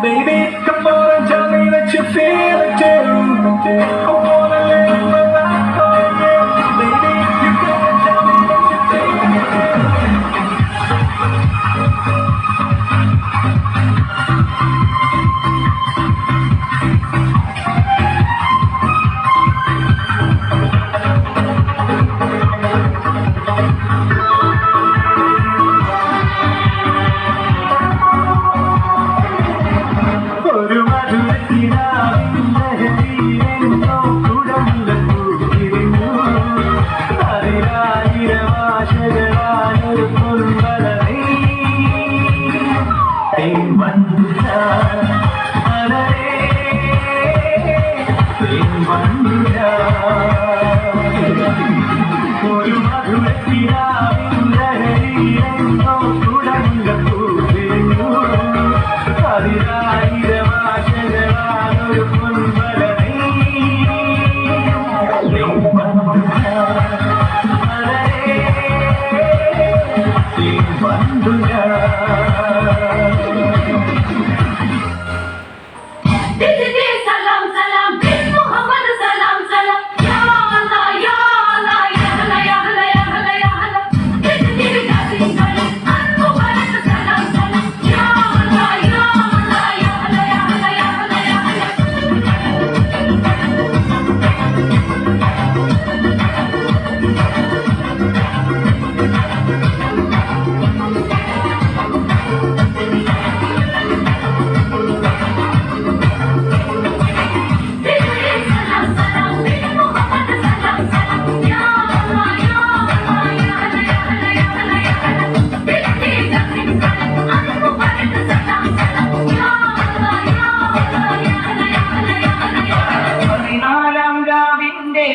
Baby, come on and tell me that you feel it too. I wanna live my life for you. Baby, you gotta tell me that you feel it too. ഒരു മധുരത്തിനാവിൻ ലഹരിയെന്നോ കുടമുല്ലപ്പൂവിരിഞ്ഞു. അതിനായിരം ആശകളായൊരു പൊൻവളവേ. തേൻവണ്ടുല മലരേ, തേൻവണ്ടുല. ഒരു മധുരത്തിനാവിൻ ലഹരിയെന്നോ കുടമുല്ലപ്പൂവിരിഞ്ഞു. അതിനായിരം ആശകളായൊരു പൊൻവളവേ. മലരേ, തേൻവണ്ടുല. Salam salam, bin Muhammad salam salam. Ya Allah, ya Allah, ya Allah, ya Allah, ya Allah, ya Allah. Dil salam salam, Muhammad salam salam. Ya Allah, ya Allah, ya Allah, ya Allah, ya Allah, ya പതിനാലാം രാവിന്റെ